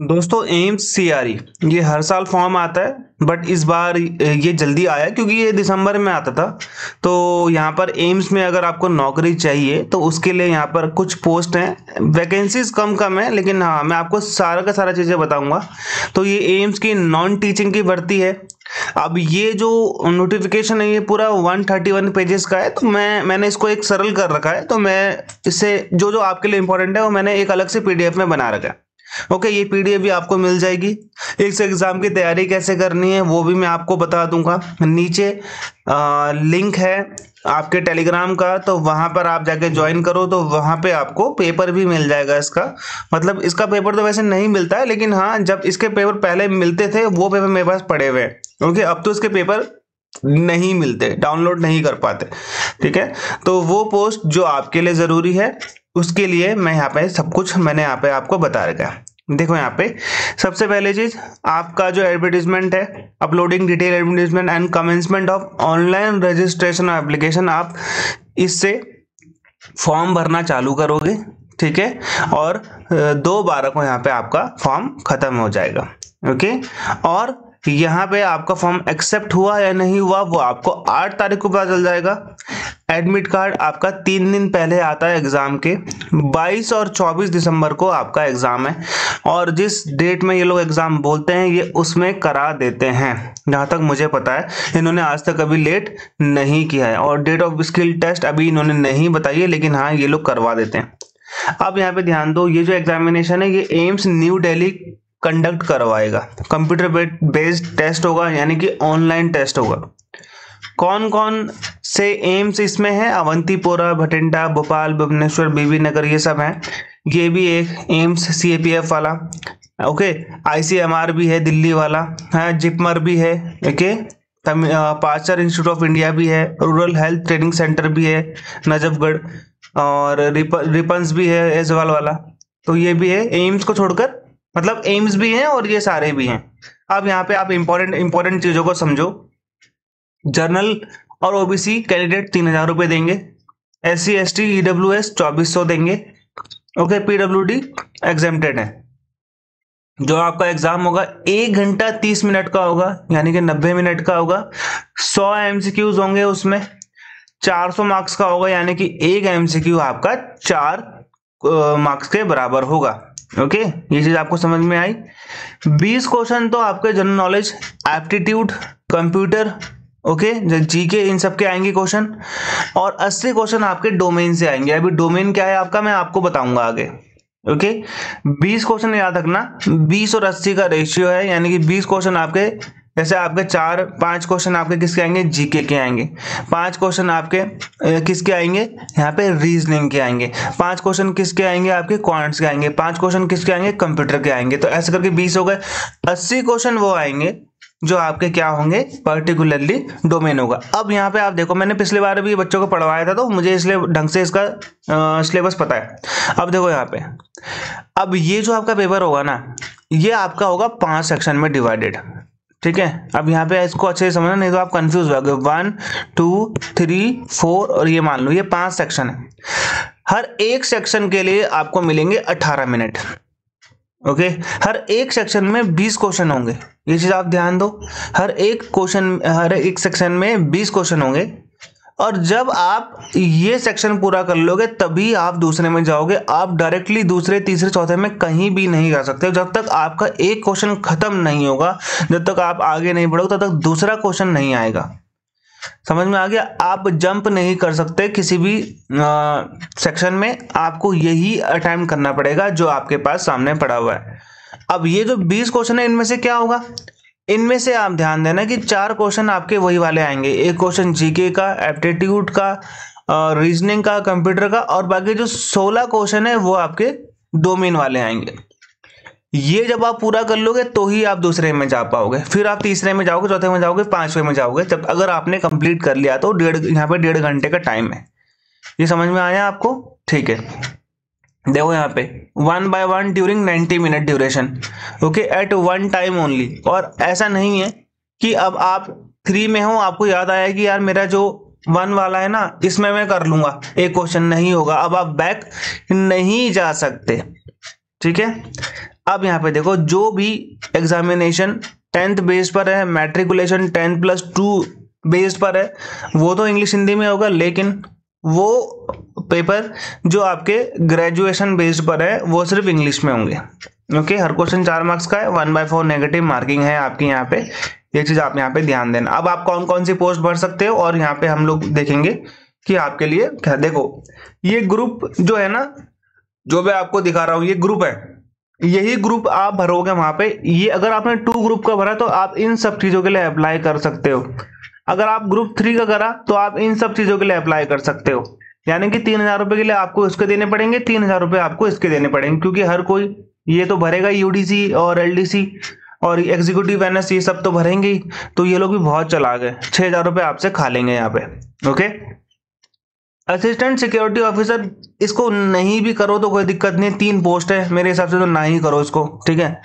दोस्तों AIIMS CRE ये हर साल फॉर्म आता है, बट इस बार ये जल्दी आया क्योंकि ये दिसंबर में आता था। तो यहाँ पर एम्स में अगर आपको नौकरी चाहिए तो उसके लिए यहाँ पर कुछ पोस्ट हैं, वैकेंसीज कम कम है, लेकिन हाँ मैं आपको सारा का सारा चीज़ें बताऊंगा। तो ये एम्स की नॉन टीचिंग की भर्ती है। अब ये जो नोटिफिकेशन है ये पूरा 131 पेजेस का है, तो मैंने इसको एक सरल कर रखा है। तो मैं इससे जो जो आपके लिए इंपॉर्टेंट है वो मैंने एक अलग से पीडीएफ में बना रखा है। ओके, ये पीडीएफ भी आपको मिल जाएगी। इस एग्जाम की तैयारी कैसे करनी है वो भी मैं आपको बता दूंगा। नीचे लिंक है आपके टेलीग्राम का, तो वहां पर आप जाके ज्वाइन करो तो वहां पे आपको पेपर भी मिल जाएगा इसका। मतलब इसका पेपर तो वैसे नहीं मिलता है, लेकिन हाँ जब इसके पेपर पहले मिलते थे वो पेपर मेरे पास पड़े हुए हैं। ओके, अब तो इसके पेपर नहीं मिलते, डाउनलोड नहीं कर पाते। ठीक है, तो वो पोस्ट जो आपके लिए जरूरी है उसके लिए मैं यहाँ पे सब कुछ मैंने यहाँ पे आपको बता रखा है। देखो यहाँ पे सबसे पहले चीज आपका जो एडवर्टीजमेंट है, uploading detail advertisement and commencement of online registration application, आप इससे फॉर्म भरना चालू करोगे। ठीक है, और 2/12 को यहाँ पे आपका फॉर्म खत्म हो जाएगा। ओके, और यहाँ पे आपका फॉर्म एक्सेप्ट हुआ या नहीं हुआ वो आपको 8 तारीख को पता चल जाएगा। एडमिट कार्ड आपका 3 दिन पहले आता है एग्जाम के। 22 और 24 दिसंबर को आपका एग्जाम है, और जिस डेट में ये लोग एग्जाम बोलते हैं ये उसमें करा देते हैं। जहां तक मुझे पता है इन्होंने आज तक अभी लेट नहीं किया है, और डेट ऑफ स्किल टेस्ट अभी इन्होंने नहीं बताई है, लेकिन हाँ ये लोग करवा देते हैं। अब यहाँ पे ध्यान दो, ये जो एग्जामिनेशन है ये एम्स न्यू दिल्ली कंडक्ट करवाएगा। कंप्यूटर बेस्ड टेस्ट होगा, यानी कि ऑनलाइन टेस्ट होगा। कौन कौन से एम्स इसमें है? अवंतीपोरा, भटिंडा, भोपाल, भुवनेश्वर, बीबी नगर, ये सब हैं। ये भी एक एम्स सीएपीएफ वाला। ओके, आईसीएमआर भी है दिल्ली वाला, है जिपमर भी है। Okay, Pasteur institute of India भी है, रूरल हेल्थ ट्रेनिंग सेंटर भी है नजफगढ़, और रिपन्स भी है एजवाल वाला। तो ये भी है एम्स को छोड़कर, मतलब एम्स भी हैं और ये सारे भी हैं। अब यहाँ पे आप इंपॉर्टेंट चीजों को समझो। जनरल और ओबीसी कैंडिडेट 3,000 रुपए देंगे, SC ST EWS 2400 देंगे। ओके, पीडब्ल्यूडी एग्जेम्प्टेड है। जो आपका एग्जाम होगा 1 घंटा 30 मिनट का होगा, यानी कि 90 मिनट का होगा। 100 MCQs होंगे उसमें, 400 मार्क्स का होगा, यानी कि एक MCQ आपका 4 मार्क्स के बराबर होगा। ओके, ये चीज आपको समझ में आई। 20 क्वेश्चन तो आपके general knowledge, aptitude, computer, okay, GK, इन सब के आएंगे क्वेश्चन, और 80 क्वेश्चन आपके डोमेन से आएंगे। अभी डोमेन क्या है आपका मैं आपको बताऊंगा आगे। ओके, 20 क्वेश्चन याद रखना, 20 और 80 का रेशियो है, यानी कि 20 क्वेश्चन आपके, जैसे आपके 4-5 क्वेश्चन आपके किसके आएंगे? जीके के आएंगे। 5 क्वेश्चन आपके किसके आएंगे? यहाँ पे रीजनिंग के आएंगे। 5 क्वेश्चन किसके आएंगे? आपके क्वांट्स के आएंगे। 5 क्वेश्चन किसके आएंगे? कंप्यूटर के आएंगे। तो ऐसे करके 20 हो गए। 80 क्वेश्चन वो आएंगे जो आपके क्या होंगे? पर्टिकुलरली डोमेन होगा। अब यहाँ पे आप देखो, मैंने पिछले बार भी बच्चों को पढ़वाया था तो मुझे इसलिए ढंग से इसका सिलेबस पता है। अब देखो यहाँ पे, अब ये जो आपका पेपर होगा ना, ये आपका होगा 5 सेक्शन में डिवाइडेड। ठीक है, अब यहाँ पे इसको अच्छे से समझना, नहीं तो आप कंफ्यूज हो गए। 1 2 3 4 और ये मान लो ये 5 सेक्शन है। हर एक सेक्शन के लिए आपको मिलेंगे 18 मिनट। ओके, हर एक सेक्शन में 20 क्वेश्चन होंगे, ये चीज आप ध्यान दो। हर एक सेक्शन में 20 क्वेश्चन होंगे, और जब आप ये सेक्शन पूरा कर लोगे तभी आप दूसरे में जाओगे। आप डायरेक्टली दूसरे, तीसरे, चौथे में कहीं भी नहीं जा सकते। जब तक आपका एक क्वेश्चन खत्म नहीं होगा, जब तक आप आगे नहीं बढ़ोगे, तब तक दूसरा क्वेश्चन नहीं आएगा। समझ में आ गया? आप जंप नहीं कर सकते किसी भी सेक्शन में, आपको यही अटेम्प्ट करना पड़ेगा जो आपके पास सामने पड़ा हुआ है। अब ये जो 20 क्वेश्चन है इनमें से क्या होगा? इनमें से आप ध्यान देना कि 4 क्वेश्चन आपके वही वाले आएंगे। एक क्वेश्चन जीके का, एप्टीट्यूड का, रीजनिंग का, कंप्यूटर का, और बाकी जो 16 क्वेश्चन है वो आपके डोमेन वाले आएंगे। ये जब आप पूरा कर लोगे तो ही आप दूसरे में जा पाओगे, फिर आप तीसरे में जाओगे, चौथे में जाओगे, 5वें में जाओगे। जब अगर आपने कंप्लीट कर लिया तो यहाँ पे 1.5 घंटे का टाइम है। ये समझ में आया आपको? ठीक है, देखो यहाँ पे 1 by 1 during 90 minute duration. Okay, at 1 time only. और ऐसा नहीं है कि अब आप 3 में हो, आपको याद आया कि यार मेरा जो 1 वाला है ना इसमें मैं कर लूंगा, एक क्वेश्चन नहीं होगा। अब आप बैक नहीं जा सकते। ठीक है। अब यहाँ पे देखो, जो भी एग्जामिनेशन 10th बेस पर है, मैट्रिकुलेशन 10+2 बेस पर है, वो तो इंग्लिश हिंदी में होगा, लेकिन वो पेपर जो आपके ग्रेजुएशन बेस्ड पर है वो सिर्फ इंग्लिश में होंगे। ओके, हर क्वेश्चन 4 मार्क्स का है, 1/4 नेगेटिव मार्किंग है आपकी यहाँ पे। ये चीज आप यहाँ पे ध्यान देना। अब आप कौन कौन सी पोस्ट भर सकते हो, और यहाँ पे हम लोग देखेंगे कि आपके लिए क्या। देखो, ये ग्रुप जो है ना, जो मैं आपको दिखा रहा हूँ, ये ग्रुप है, यही ग्रुप आप भरोगे वहां पे। ये अगर आपने 2 ग्रुप का भरा तो आप इन सब चीजों के लिए अप्लाई कर सकते हो। अगर आप ग्रुप 3 का करा तो आप इन सब चीजों के लिए अप्लाई कर सकते हो। यानी कि 3,000 रुपए के लिए आपको इसके देने पड़ेंगे, 3,000 रुपए आपको इसके देने पड़ेंगे, क्योंकि हर कोई ये तो भरेगा, यूडीसी और एलडीसी और एग्जीक्यूटिव एनएस, ये सब तो भरेंगे ही। तो ये लोग भी बहुत चालाक है, 6,000 रुपए आपसे खा लेंगे यहाँ पे। ओके, असिस्टेंट सिक्योरिटी ऑफिसर, इसको नहीं भी करो तो कोई दिक्कत नहीं, 3 पोस्ट है, मेरे हिसाब से तो ना ही करो इसको। ठीक है,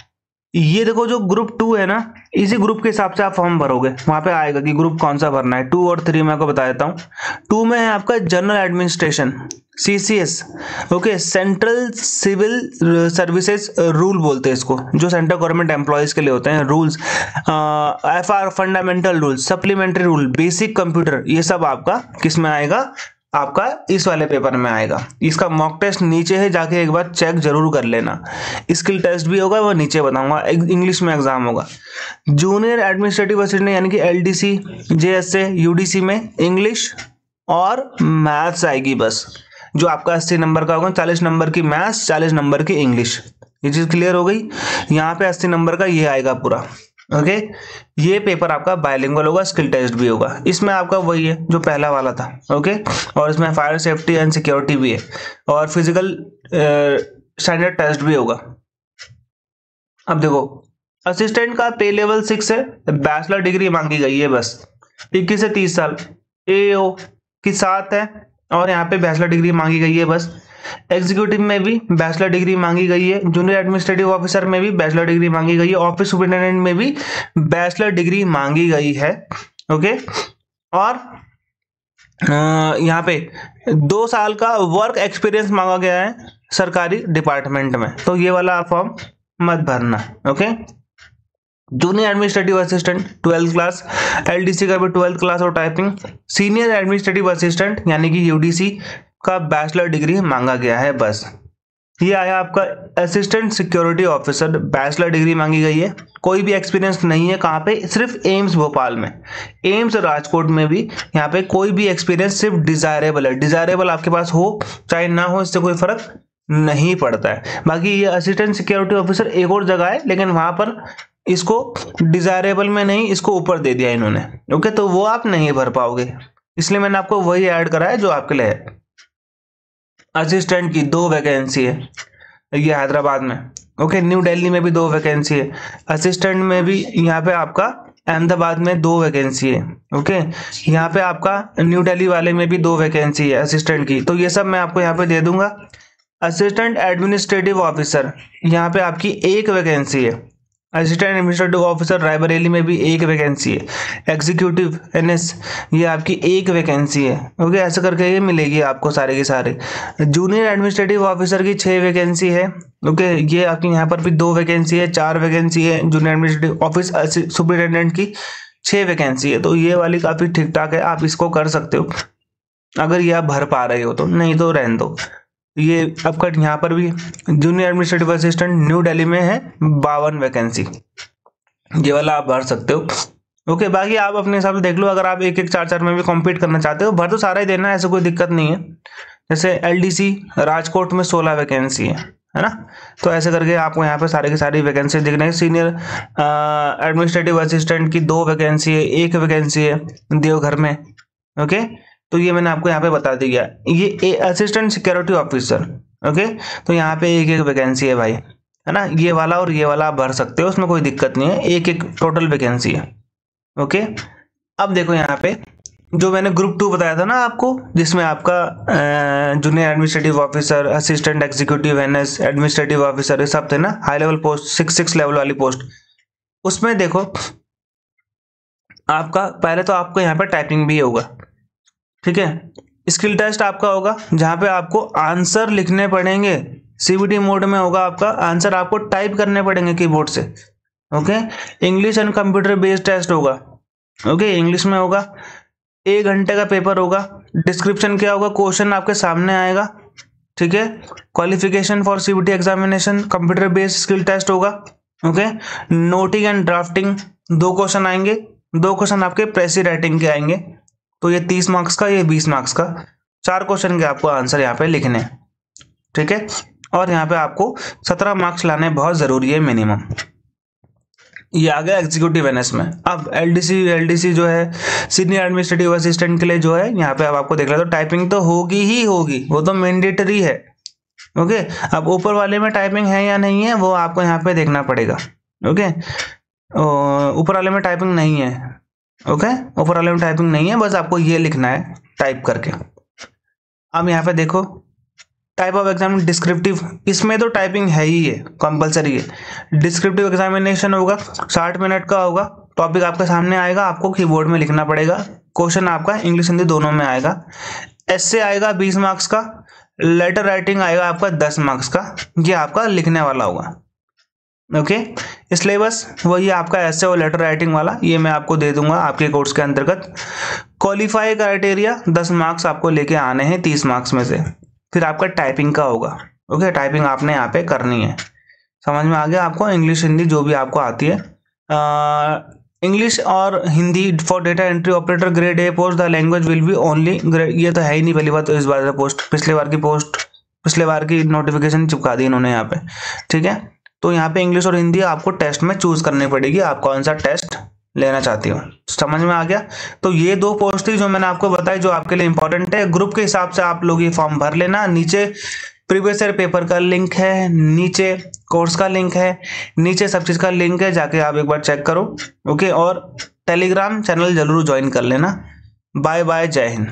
ये देखो जो ग्रुप 2 है ना, इसी ग्रुप के हिसाब से आप फॉर्म भरोगे, वहां पे आएगा कि ग्रुप कौन सा भरना है। 2 और 3 मैं आपको बता देता हूँ। 2 में है आपका general administration, CCS। Okay, central civil services rule बोलते हैं इसको, जो सेंट्रल गवर्नमेंट एम्प्लॉयज के लिए होते हैं rules. FR fundamental rule, supplementary rule, basic computer, ये सब आपका किस में आएगा, आपका इस वाले पेपर में आएगा। इसका मॉक टेस्ट नीचे है, जाके एक बार चेक जरूर कर लेना। स्किल टेस्ट भी होगा, वो नीचे बताऊंगा। इंग्लिश में एग्जाम होगा। जूनियर एडमिनिस्ट्रेटिव असिस्टेंट यानी कि LDC, JSA, UDC में इंग्लिश और मैथ्स आएगी बस, जो आपका 80 नंबर का होगा। 40 नंबर की मैथ्स, 40 नंबर की इंग्लिश। ये चीज क्लियर हो गई। यहाँ पे 80 नंबर का ये आएगा पूरा। ओके, ये पेपर आपका बायलिंगुअल होगा, स्किल टेस्ट भी होगा। इसमें आपका वही है जो पहला वाला था। ओके, और इसमें फायर सेफ्टी एंड सिक्योरिटी भी है, और फिजिकल स्टैंडर्ड टेस्ट भी होगा। अब देखो, असिस्टेंट का पे लेवल 6 है, बैचलर डिग्री मांगी गई है बस, 21 से 30 साल। AO की 7 है, और यहाँ पे बैचलर डिग्री मांगी गई है बस। एग्जीक्यूटिव में भी बैचलर डिग्री मांगी गई है, जूनियर एडमिनिस्ट्रेटिव ऑफिसर में भी बैचलर डिग्री मांगी गई है, ऑफिस सुपरिटेंडेंट में भी बैचलर डिग्री मांगी गई है। ओके, और यहाँ पे 2 साल का वर्क एक्सपीरियंस मांगा गया है सरकारी डिपार्टमेंट में, तो ये वाला फॉर्म मत भरना। Okay, junior administrative assistant 12th class, LDC का भी 12th क्लास और टाइपिंग। सीनियर एडमिनिस्ट्रेटिव असिस्टेंट यानी कि UDC का बैचलर डिग्री मांगा गया है बस। ये आया आपका assistant security officer, bachelor degree मांगी गई है। कोई भी एक्सपीरियंस नहीं है, कहाँ पे, सिर्फ एम्स भोपाल में, एम्स राजकोट में भी यहाँ पे कोई भी एक्सपीरियंस सिर्फ डिजायरेबल है। डिजायरेबल आपके पास हो चाहे ना हो, इससे कोई फर्क नहीं पड़ता है। बाकी ये असिस्टेंट सिक्योरिटी ऑफिसर एक और जगह है, लेकिन वहां पर इसको डिजायरेबल में नहीं, इसको ऊपर दे दिया इन्होंने। ओके, तो वो आप नहीं भर पाओगे, इसलिए मैंने आपको वही ऐड करा है जो आपके लिए है। असिस्टेंट की 2 वैकेंसी है, ये हैदराबाद में। ओके, न्यू दिल्ली में भी 2 वैकेंसी है। असिस्टेंट में भी यहाँ पे आपका अहमदाबाद में 2 वैकेंसी है। ओके, यहाँ पे आपका न्यू दिल्ली वाले में भी 2 वैकेंसी है असिस्टेंट की, तो ये सब मैं आपको यहाँ पे दे दूंगा। असिस्टेंट एडमिनिस्ट्रेटिव ऑफिसर, यहाँ पे आपकी 1 वैकेंसी है। असिस्टेंट एडमिनिस्ट्रेटिव ऑफिसर रायबरेली में भी 1 वैकेंसी है। एग्जीक्यूटिव NS, ये आपकी 1 वैकेंसी है। ओके, ऐसे करके ये मिलेगी आपको सारे के सारे। जूनियर एडमिनिस्ट्रेटिव ऑफिसर की 6 वैकेंसी है। ओके, ये आपकी यहाँ पर भी 2 वैकेंसी है, 4 वैकेंसी है। जूनियर एडमिनिस्ट्रेटिव ऑफिस सुपरिटेंडेंट की 6 वैकेंसी है, तो ये वाली काफी ठीक ठाक है, आप इसको कर सकते हो अगर ये आप भर पा रहे हो तो, नहीं तो रहने दो। ये आपका यहाँ पर भी junior administrative assistant new Delhi में है, 52 वैकेंसी, ये वाला आप भर सकते हो। ओके, बाकी आप अपने हिसाब से देख लो, अगर आप 1-1, 4-4 में भी कॉम्पीट करना चाहते हो, भर तो सारा ही देना है, ऐसे कोई दिक्कत नहीं है। जैसे LDC राजकोट में 16 वैकेंसी है ना, तो ऐसे करके आपको यहाँ पे सारे की सारी वैकेंसी दिखने। सीनियर एडमिनिस्ट्रेटिव असिस्टेंट की 2 वैकेंसी है, 1 वैकेंसी है देवघर में। ओके, तो ये मैंने आपको यहाँ पे बता दिया। ये असिस्टेंट सिक्योरिटी ऑफिसर, ओके, तो यहाँ पे 1-1 वैकेंसी है भाई, है ना, ये वाला और ये वाला आप भर सकते हो, उसमें कोई दिक्कत नहीं है, 1-1 टोटल वैकेंसी है। ओके, अब देखो यहाँ पे जो मैंने ग्रुप 2 बताया था ना आपको, जिसमें आपका junior administrative officer, assistant executive NS, administrative officer, ये सब थे ना, हाई लेवल पोस्ट, 6 लेवल वाली पोस्ट। उसमें देखो आपका पहले तो आपको यहाँ पे टाइपिंग भी होगा, ठीक है। स्किल टेस्ट आपका होगा, जहां पे आपको आंसर लिखने पड़ेंगे CBT मोड में होगा आपका, आंसर आपको टाइप करने पड़ेंगे कीबोर्ड से। Okay, English and computer based test होगा। ओके, इंग्लिश में होगा, 1 घंटे का पेपर होगा। डिस्क्रिप्शन क्या होगा, क्वेश्चन आपके सामने आएगा, ठीक है। Qualification for CBT examination, computer based skill test होगा। Okay, noting and drafting 2 question आएंगे, 2 क्वेश्चन आपके प्रेसी राइटिंग के आएंगे, तो ये 30 मार्क्स का, ये 20 मार्क्स का, 4 क्वेश्चन के आपको आंसर यहाँ पे लिखने हैं, ठीक है। और यहाँ पे आपको 17 मार्क्स लाने बहुत जरूरी है मिनिमम। ये आ गया एग्जीक्यूटिव एनएस में। अब LDC जो है सीनियर एडमिनिस्ट्रेटिव असिस्टेंट के लिए जो है, यहाँ पे अब आपको देख रहे तो टाइपिंग तो होगी ही होगी, वो तो मैंडेटरी है। ओके, अब ऊपर वाले में टाइपिंग है या नहीं है वो आपको यहाँ पे देखना पड़ेगा। ओके, ऊपर वाले में टाइपिंग नहीं है। ओके, ऊपर वाले में टाइपिंग नहीं है, बस आपको ये लिखना है टाइप करके। अब यहाँ पे देखो टाइप ऑफ एग्जाम डिस्क्रिप्टिव, इसमें तो टाइपिंग है ही है, कंपलसरी है। डिस्क्रिप्टिव एग्जामिनेशन होगा, 60 मिनट का होगा। टॉपिक आपके सामने आएगा, आपको कीबोर्ड में लिखना पड़ेगा। क्वेश्चन आपका इंग्लिश हिंदी दोनों में आएगा। एस्से आएगा 20 मार्क्स का, लेटर राइटिंग आएगा आपका 10 मार्क्स का, ये आपका लिखने वाला होगा। ओके, सिलेबस वही आपका एस्से और लेटर राइटिंग वाला, ये मैं आपको दे दूंगा आपके कोर्स के अंतर्गत। क्वालिफाई क्राइटेरिया 10 मार्क्स आपको लेके आने हैं 30 मार्क्स में से। फिर आपका टाइपिंग का होगा। ओके, टाइपिंग आपने यहाँ पे करनी है। समझ में आ गया आपको, इंग्लिश हिंदी जो भी आपको आती है। इंग्लिश और Hindi for data entry operator grade A post, the language will be only grade, ये तो है ही नहीं पहली बात तो। इस बार पोस्ट, पिछले बार की नोटिफिकेशन चिपका दी इन्होंने यहाँ पे, ठीक है। तो यहाँ पे इंग्लिश और हिंदी आपको टेस्ट में चूज करनी पड़ेगी, आप कौन सा टेस्ट लेना चाहती हो। समझ में आ गया। तो ये 2 पोस्ट थी जो मैंने आपको बताई, जो आपके लिए इंपॉर्टेंट है। ग्रुप के हिसाब से आप लोग ये फॉर्म भर लेना। नीचे प्रीवियस ईयर पेपर का लिंक है, नीचे कोर्स का लिंक है, नीचे सब चीज का लिंक है, जाके आप एक बार चेक करो। ओके, और टेलीग्राम चैनल जरूर ज्वाइन कर लेना। बाय बाय, जय हिंद।